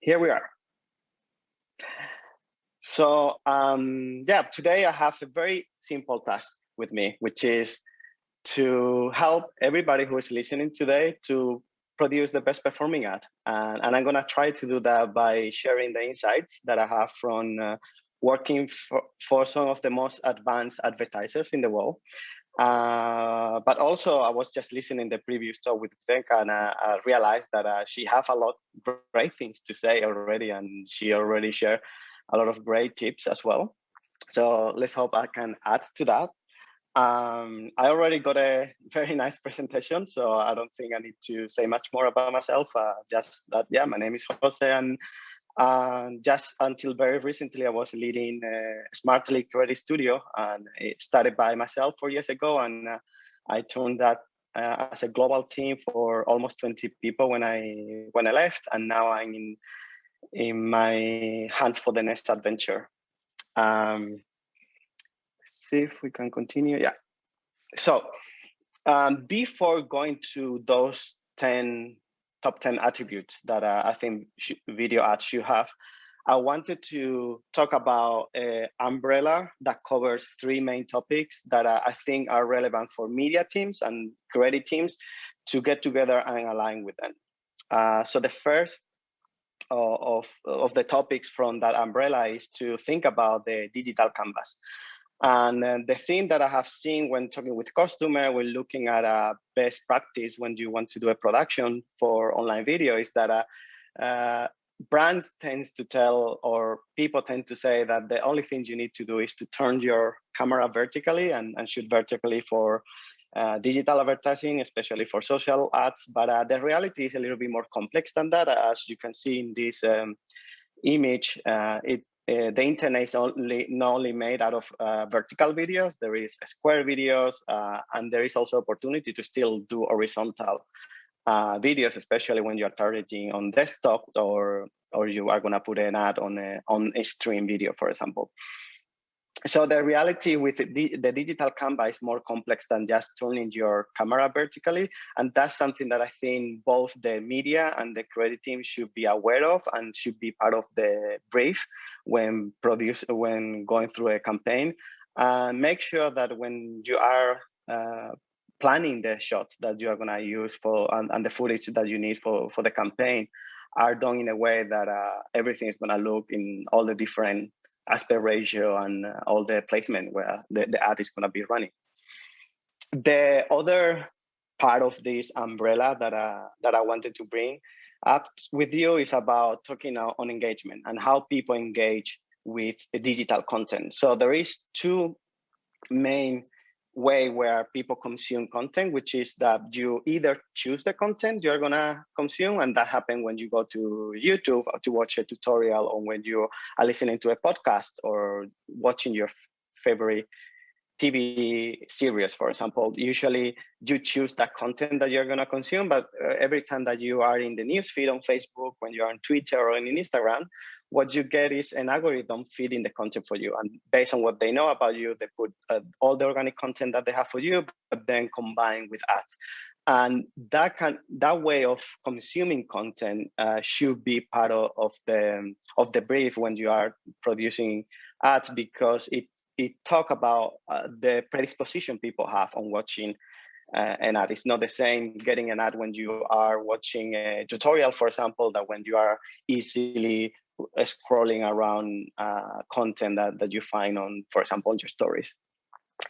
Here we are. So yeah, today I have a very simple task with me, which is to help everybody who is listening today to produce the best performing ad. And I'm gonna try to do that by sharing the insights that I have from working for some of the most advanced advertisers in the world. But also, I was just listening to the previous talk with Venka, and I realized that she have a lot of great things to say already, and she already shared a lot of great tips as well. So let's hope I can add to that. I already got a very nice presentation, so I don't think I need to say much more about myself. Just that, yeah, my name is Jose, and just until very recently, I was leading Smartly Creative Studio, and it started by myself 4 years ago, and I turned that as a global team for almost 20 people when I left, and now I'm in my hands for the next adventure. Let's see if we can continue. Yeah. So before going to those top 10 attributes that I think video ads should have, I wanted to talk about an umbrella that covers 3 main topics that I think are relevant for media teams and creative teams to get together and align with them. So the first of the topics from that umbrella is to think about the digital canvas. And the thing that I have seen when talking with customer, when looking at a best practice when you want to do a production for online video, is that brands tends to tell, or people tend to say that the only thing you need to do is to turn your camera vertically and shoot vertically for digital advertising, especially for social ads. But the reality is a little bit more complex than that. As you can see in this image, the internet is not only made out of vertical videos, there is square videos, and there is also opportunity to still do horizontal videos, especially when you're targeting on desktop or you are gonna put an ad on a stream video, for example. So the reality with the digital canvas is more complex than just turning your camera vertically. And that's something that I think both the media and the creative team should be aware of and should be part of the brief when going through a campaign. Make sure that when you are planning the shots that you are gonna use and the footage that you need for the campaign are done in a way that everything is gonna look in all the different aspect ratio and all the placement where the ad is going to be running. The other part of this umbrella that I wanted to bring up with you is about talking on engagement and how people engage with digital content. So there is 2 main way where people consume content, which is that you either choose the content you're gonna consume, and that happens when you go to YouTube to watch a tutorial, or when you are listening to a podcast or watching your favorite TV series, for example. Usually you choose that content that you're gonna consume, but every time that you are in the newsfeed on Facebook, when you're on Twitter or in Instagram, what you get is an algorithm feeding the content for you. And based on what they know about you, they put all the organic content that they have for you, but then combined with ads. And that way of consuming content should be part of the brief when you are producing ads, because it talk about the predisposition people have on watching an ad. It's not the same getting an ad when you are watching a tutorial, for example, that when you are easily scrolling around content that you find on, for example, on your stories.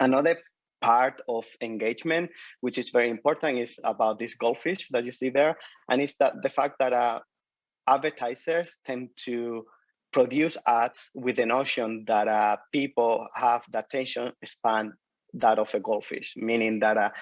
Another part of engagement, which is very important, is about this goldfish that you see there. And it's that the fact that advertisers tend to produce ads with the notion that people have the attention span that of a goldfish, meaning that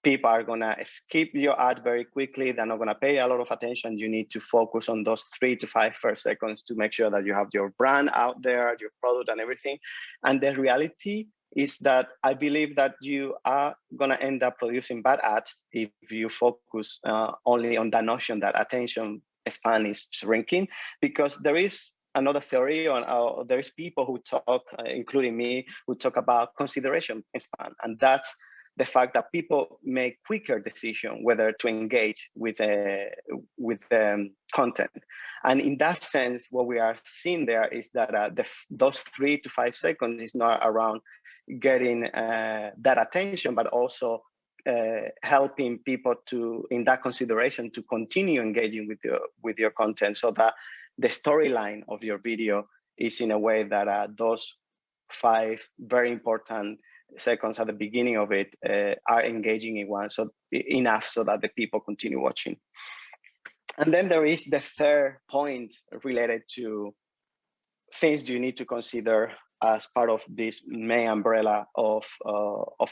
people are gonna skip your ad very quickly. They're not gonna pay a lot of attention. You need to focus on those 3 to 5 first seconds to make sure that you have your brand out there, your product and everything. And the reality is that I believe that you are gonna end up producing bad ads if you focus only on that notion that attention span is shrinking, because there is another theory on there is people who talk, including me, who talk about consideration span, and that's the fact that people make quicker decision whether to engage with content. And in that sense, what we are seeing there is that those 3 to 5 seconds is not around getting that attention, but also helping people to, in that consideration, to continue engaging with your content, so that the storyline of your video is in a way that those 5 very important seconds at the beginning of it are engaging in one, so enough so that the people continue watching. And then there is the third point related to things you need to consider as part of this main umbrella of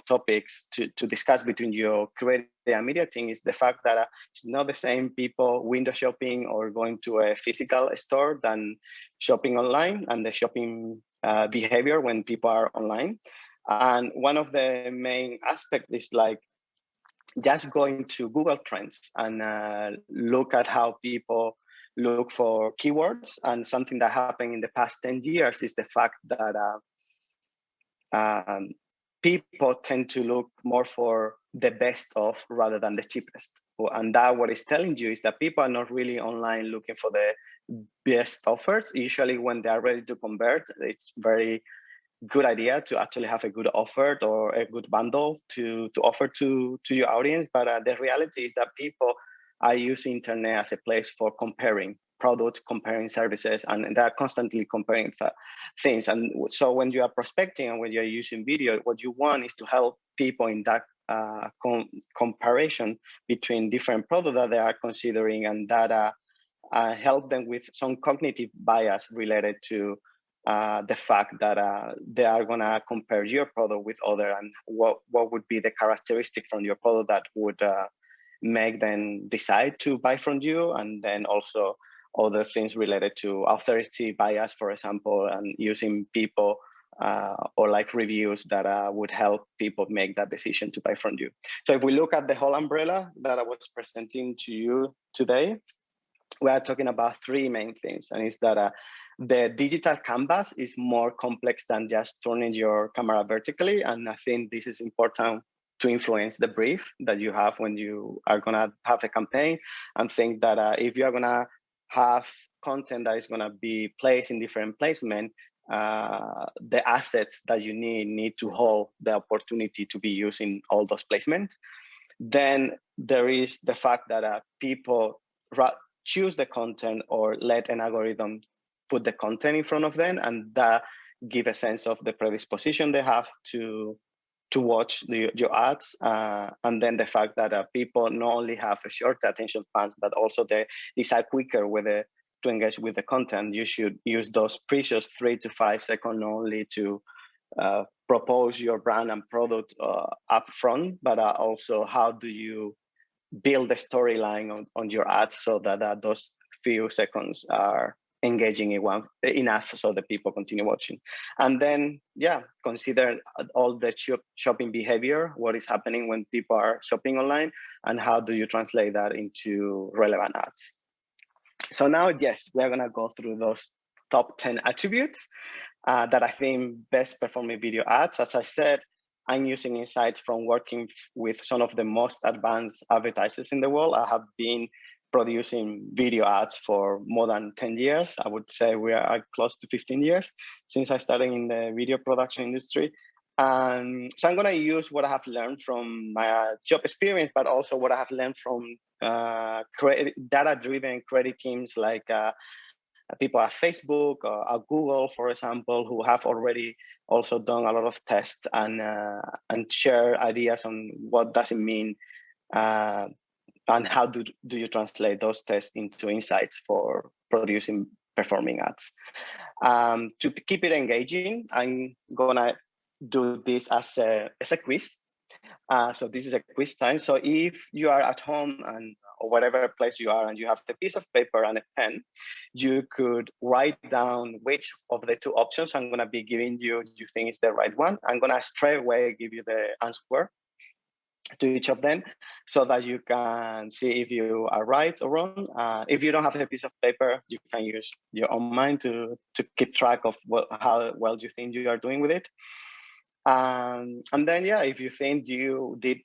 topics to discuss between your creative and media team, is the fact that it's not the same people window shopping or going to a physical store than shopping online, and the shopping behavior when people are online. And one of the main aspects is like just going to Google Trends and look at how people look for keywords. And something that happened in the past 10 years is the fact that people tend to look more for the best of rather than the cheapest. And that what it's telling you is that people are not really online looking for the best offers. Usually when they are ready to convert, it's very good idea to actually have a good offer or a good bundle to offer to your audience. But the reality is that people are using internet as a place for comparing products, comparing services, and they're constantly comparing things. And so when you are prospecting and when you're using video, what you want is to help people in that comparison between different products that they are considering, and that help them with some cognitive bias related to the fact that they are gonna compare your product with other, and what would be the characteristic from your product that would make them decide to buy from you. And then also other things related to authority bias, for example, and using people or like reviews that would help people make that decision to buy from you. So if we look at the whole umbrella that I was presenting to you today, we are talking about 3 main things. And it's that the digital canvas is more complex than just turning your camera vertically. And I think this is important to influence the brief that you have when you are gonna have a campaign, and think that if you are gonna have content that is gonna be placed in different placement, the assets that you need to hold the opportunity to be used in all those placements. Then there is the fact that people choose the content or let an algorithm put the content in front of them, and that give a sense of the predisposition they have to watch your ads. And then the fact that people not only have a short attention spans, but also they decide quicker whether to engage with the content. You should use those precious 3 to 5 seconds only to propose your brand and product up front, but also how do you build the storyline on your ads so that those few seconds are engaging enough so that people continue watching. And then, consider all the shopping behavior, what is happening when people are shopping online, and how do you translate that into relevant ads. So now, yes, we're gonna go through those top 10 attributes that I think best performing video ads. As I said, I'm using insights from working with some of the most advanced advertisers in the world. I have been producing video ads for more than 10 years. I would say we are close to 15 years since I started in the video production industry. So I'm gonna use what I have learned from my job experience, but also what I have learned from data-driven creative teams like people at Facebook or at Google, for example, who have already also done a lot of tests and share ideas on what does it mean and how do you translate those tests into insights for producing performing ads. To keep it engaging, I'm gonna do this as a quiz. So this is a quiz time. So if you are at home or whatever place you are and you have a piece of paper and a pen, you could write down which of the 2 options I'm gonna be giving you think is the right one. I'm gonna straight away give you the answer to each of them so that you can see if you are right or wrong. If you don't have a piece of paper, you can use your own mind to keep track of how well you think you are doing with it. And then, yeah, if you think you did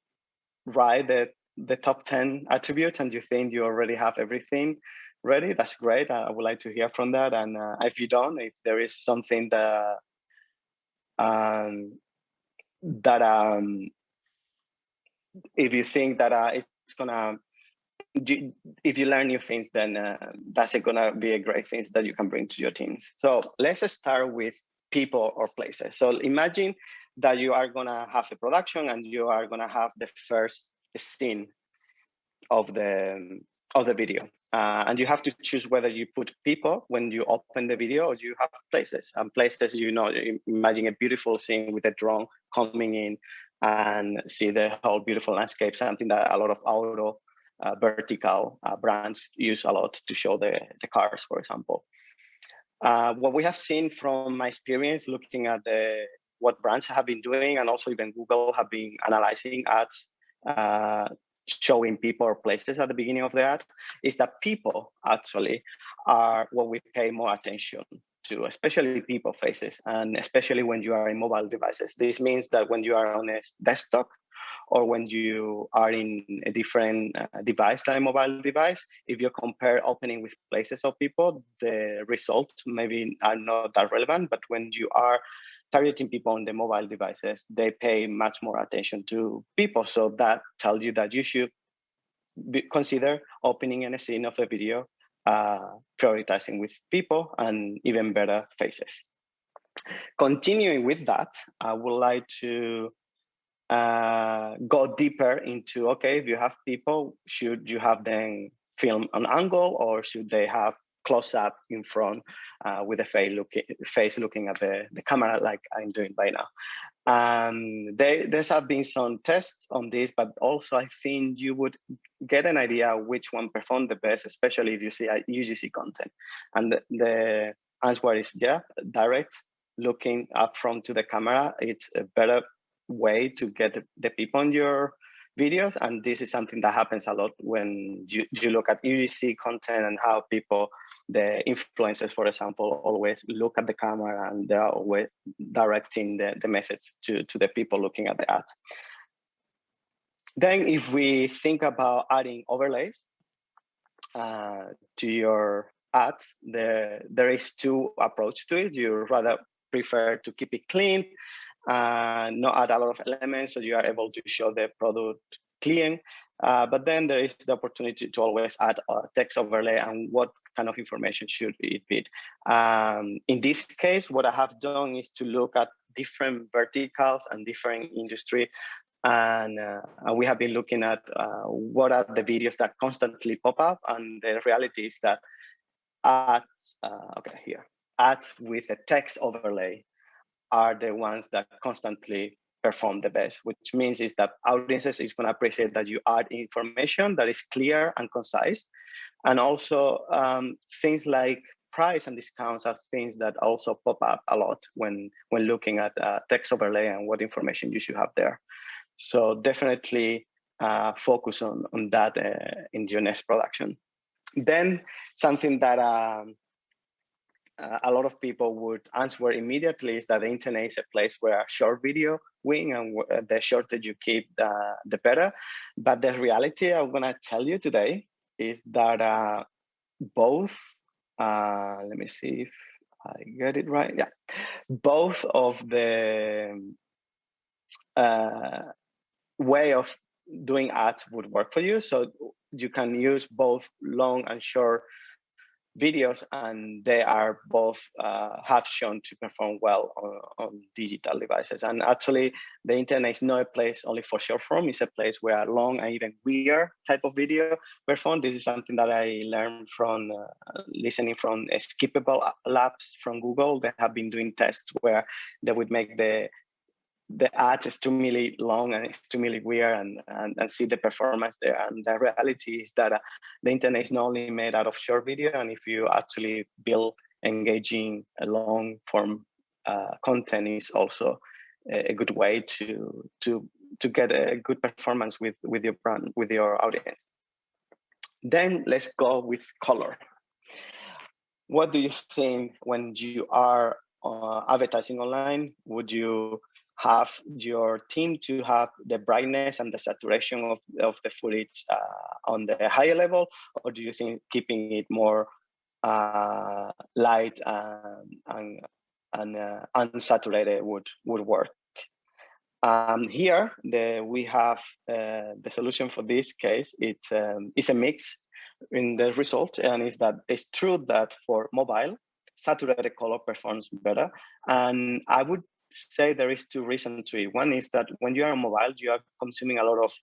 right the top 10 attributes and you think you already have everything ready, that's great. I would like to hear from that. And if you don't, if there is something that if you think that it's gonna, if you learn new things, then that's gonna be a great thing that you can bring to your teams. So let's start with people or places. So imagine that you are gonna have a production and you are gonna have the first scene of the video. And you have to choose whether you put people when you open the video or you have places. And places, imagine a beautiful scene with a drone coming in and see the whole beautiful landscape, something that a lot of auto vertical brands use a lot to show the cars, for example. What we have seen from my experience looking at what brands have been doing, and also even Google have been analyzing ads showing people or places at the beginning of the ad, is that people actually are what we pay more attention to, especially people faces, and especially when you are in mobile devices. This means that when you are on a desktop or when you are in a different device than a mobile device, if you compare opening with places of people, the results maybe are not that relevant. But when you are targeting people on the mobile devices, they pay much more attention to people. So that tells you that you should consider opening and a scene of a video prioritizing with people and even better faces. Continuing with that, I would like to go deeper into, okay, if you have people, should you have them film an angle or should they have close up in front with the face looking at the camera like I'm doing right now? There's have been some tests on this, but also I think you would get an idea which one performed the best, especially if you see UGC content. And the answer is yeah, direct looking up front to the camera. It's a better way to get the people in your videos, and this is something that happens a lot when you look at UGC content and how people, the influencers, for example, always look at the camera and they're always directing the message to the people looking at the ad. Then if we think about adding overlays to your ads, there is two approaches to it. You rather prefer to keep it clean, not add a lot of elements, so you are able to show the product clean. But then there is the opportunity to always add a text overlay and what kind of information should it be. In this case, what I have done is to look at different verticals and different industry. And we have been looking at what are the videos that constantly pop up. And the reality is that ads, ads with a text overlay are the ones that constantly perform the best, which means is that audiences is going to appreciate that you add information that is clear and concise. And also things like price and discounts are things that also pop up a lot when looking at text overlay and what information you should have there. So definitely focus on that in your next production. Then something that a lot of people would answer immediately is that the internet is a place where short video win, and the shorter you keep, the better. But the reality I'm going to tell you today is that both, let me see if I get it right. Yeah, both of the way of doing ads would work for you. So you can use both long and short videos, and they are both have shown to perform well on digital devices. And actually, the internet is not a place only for short form. It's a place where long and even weird type of video perform. This is something that I learned from listening from Skippable Labs from Google. They have been doing tests where they would make the ads extremely long and extremely weird and see the performance there. And the reality is that the internet is not only made out of short video, and if you actually build engaging long form content is also a good way to get a good performance with your brand, with your audience. Then let's go with color. What do you think when you are advertising online? Would you have your team to have the brightness and the saturation of the footage on the higher level, or do you think keeping it more light and unsaturated would work? Here, we have the solution for this case. It's a mix in the result, and it's true that for mobile, saturated color performs better. And I would say there is two reasons to it. One is that when you are on mobile, you are consuming a lot of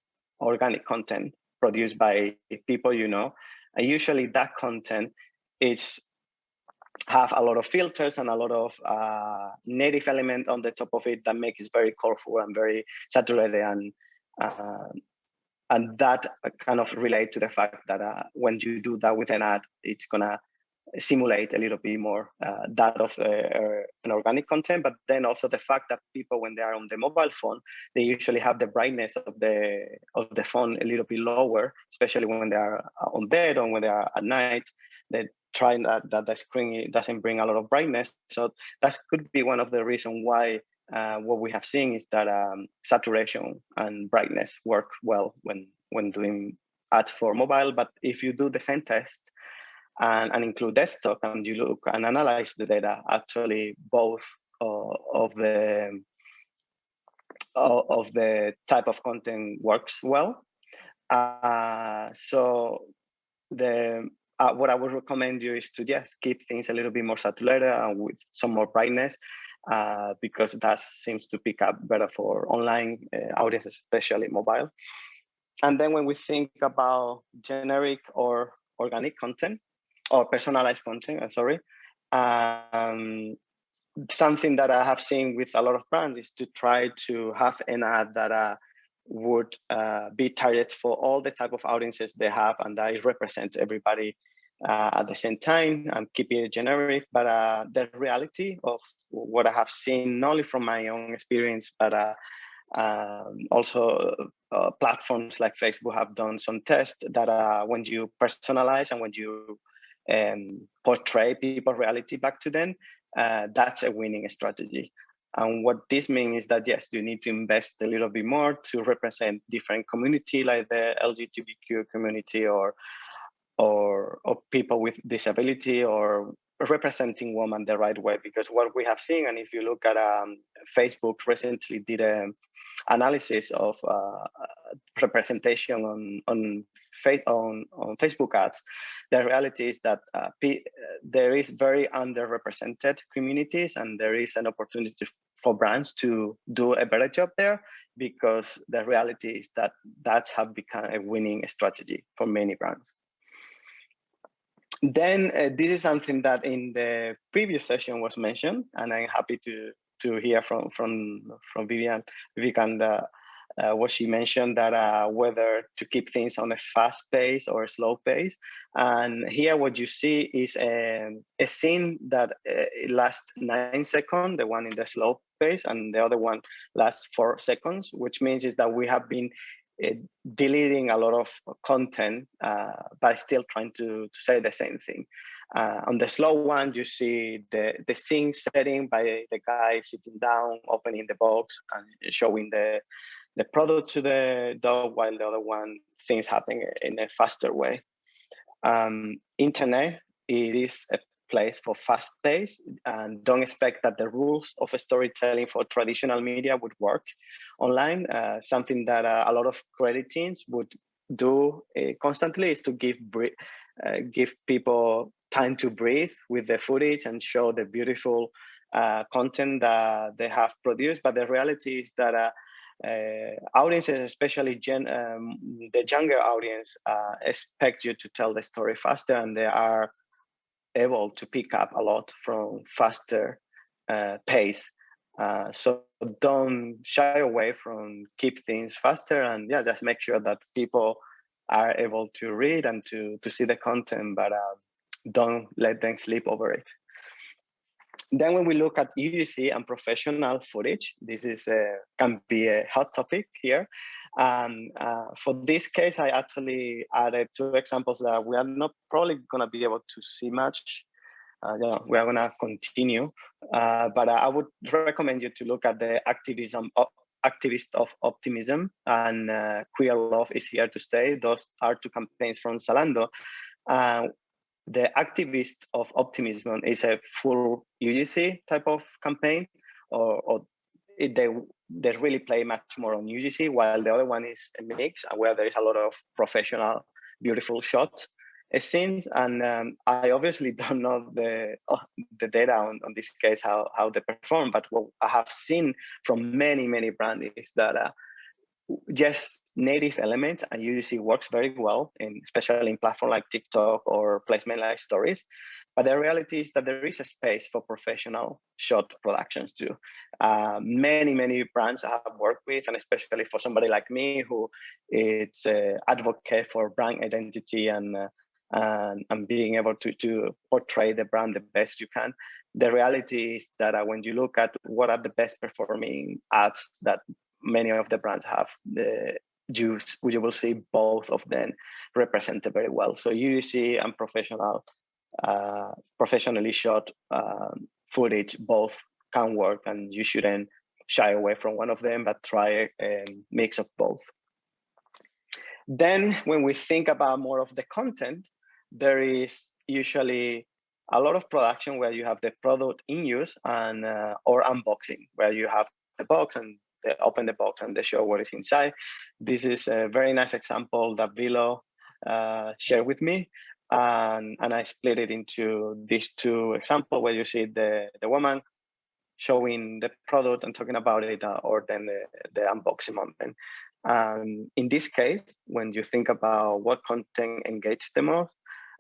organic content produced by people you know, and usually that content is have a lot of filters and a lot of native element on the top of it that makes it very colorful and very saturated, and that kind of relate to the fact that when you do that with an ad, it's gonna simulate a little bit more that of an organic content. But then also the fact that people, when they are on the mobile phone, they usually have the brightness of the phone a little bit lower, especially when they are on bed or when they are at night. They try that the screen doesn't bring a lot of brightness. So that could be one of the reasons why what we have seen is that saturation and brightness work well when doing ads for mobile. But if you do the same test and include desktop and you look and analyze the data, actually both of the type of content works well. So what I would recommend you is to just keep things a little bit more saturated and with some more brightness, because that seems to pick up better for online audiences, especially mobile. And then when we think about generic or organic content or personalized content, something that I have seen with a lot of brands is to try to have an ad that would be targeted for all the type of audiences they have, and that it represents everybody at the same time and keep it generic. But the reality of what I have seen, not only from my own experience, but also platforms like Facebook have done some tests that when you personalize and when you portray people's reality back to them, that's a winning strategy. And what this means is that, yes, you need to invest a little bit more to represent different community, like the LGBTQ community or people with disability, or representing women the right way. Because what we have seen, and if you look at Facebook recently did an analysis of representation on Facebook ads, the reality is that there is very underrepresented communities, and there is an opportunity for brands to do a better job there, because the reality is that that have become a winning strategy for many brands. Then this is something that in the previous session was mentioned, and I'm happy to hear from Vivian what she mentioned, that whether to keep things on a fast pace or a slow pace. And here what you see is a scene that lasts 9 seconds, the one in the slow pace, and the other one lasts 4 seconds, which means is that we have been deleting a lot of content, but still trying to say the same thing. On the slow one, you see the scene setting by the guy sitting down, opening the box and showing the product to the dog, while the other one, things happen in a faster way. Internet, it is a place for fast pace, and don't expect that the rules of storytelling for traditional media would work online. Something that a lot of creative teams would do constantly is to give people time to breathe with the footage and show the beautiful content that they have produced. But the reality is that audiences, especially the younger audience, expect you to tell the story faster, and they are able to pick up a lot from faster pace. So don't shy away from keep things faster, and just make sure that people are able to read and to see the content, but don't let them sleep over it. Then when we look at UGC and professional footage, this is can be a hot topic here. For this case, I actually added 2 examples that we are not probably going to be able to see much we are going to continue. But I would recommend you to look at the Activist of Optimism and Queer Love is Here to Stay. Those are two campaigns from Zalando. The Activist of Optimism is a full UGC type of campaign, they really play much more on UGC, while the other one is a mix where there is a lot of professional, beautiful shots scenes. And I obviously don't know the data on this case, how they perform, but what I have seen from many brands is that just native elements and UGC works very well, especially in platforms like TikTok or placement like stories. But the reality is that there is a space for professional shot productions too. Many brands I have worked with, and especially for somebody like me who is an advocate for brand identity and being able to portray the brand the best you can. The reality is that when you look at what are the best performing ads that many of the brands have, you will see both of them represented very well. So UGC and professionally shot footage both can work, and you shouldn't shy away from one of them, but try a mix of both. Then when we think about more of the content, there is usually a lot of production where you have the product in use and or unboxing, where you have the box and they open the box and they show what is inside. This is a very nice example that Billo shared with me. And I split it into these two examples where you see the woman showing the product and talking about it, or then the unboxing moment. In this case, when you think about what content engages the most,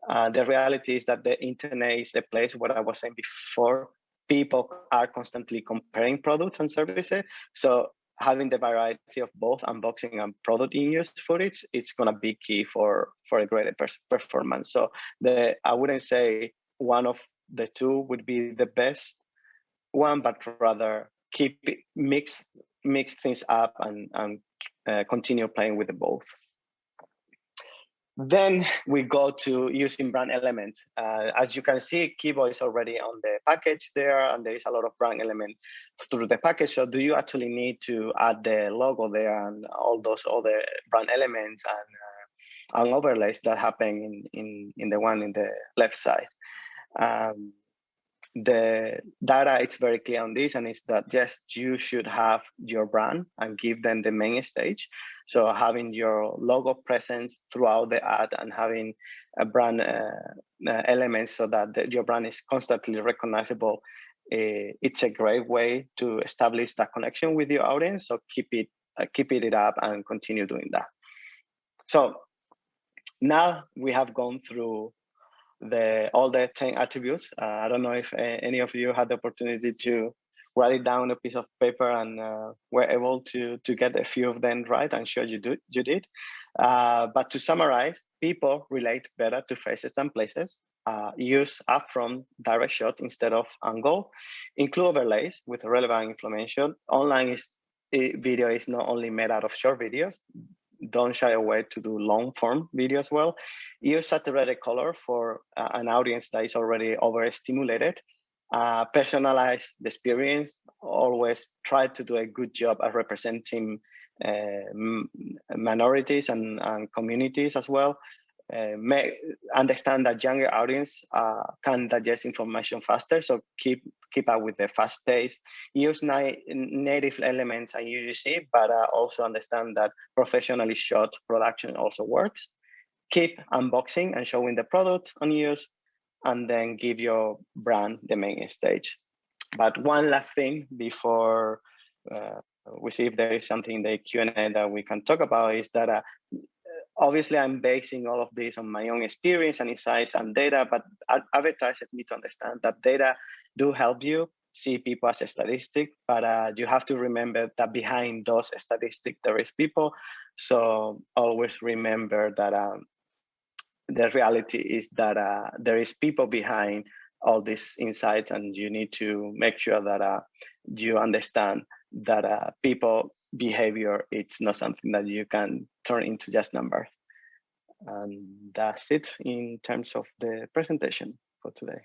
the reality is that the internet is the place where I was saying before, people are constantly comparing products and services. So having the variety of both unboxing and product in use footage, it's going to be key for a greater performance. So I wouldn't say one of the two would be the best one, but rather mix things up and continue playing with the both. Then we go to using brand elements. As you can see, Kibo is already on the package there, and there is a lot of brand element through the package. So do you actually need to add the logo there and all those other brand elements and overlays that happen in the one in the left side? The data is very clear on this, and it's that just you should have your brand and give them the main stage. So having your logo presence throughout the ad and having a brand elements so that your brand is constantly recognizable, it's a great way to establish that connection with your audience. So keep it up and continue doing that. So now we have gone through all the 10 attributes. I don't know if any of you had the opportunity to write it down on a piece of paper and were able to get a few of them right. I'm sure you did. But to summarize, people relate better to faces than places. Use upfront direct shot instead of angle. Include overlays with relevant information. Online video is not only made out of short videos. Don't shy away to do long form video as well. Use saturated color for an audience that is already overstimulated. Personalize the experience. Always try to do a good job at representing minorities and communities as well. Understand that younger audience can digest information faster, so keep up with the fast pace. Use native elements and UGC, but also understand that professionally shot production also works. Keep unboxing and showing the product on use, and then give your brand the main stage. But one last thing before we see if there is something in the Q&A that we can talk about is that obviously, I'm basing all of this on my own experience and insights and data, but advertisers need to understand that data do help you see people as a statistic, but you have to remember that behind those statistics, there is people. So always remember that the reality is that there is people behind all these insights, and you need to make sure that you understand that people behavior, it's not something that you can turn into just numbers. And that's it in terms of the presentation for today.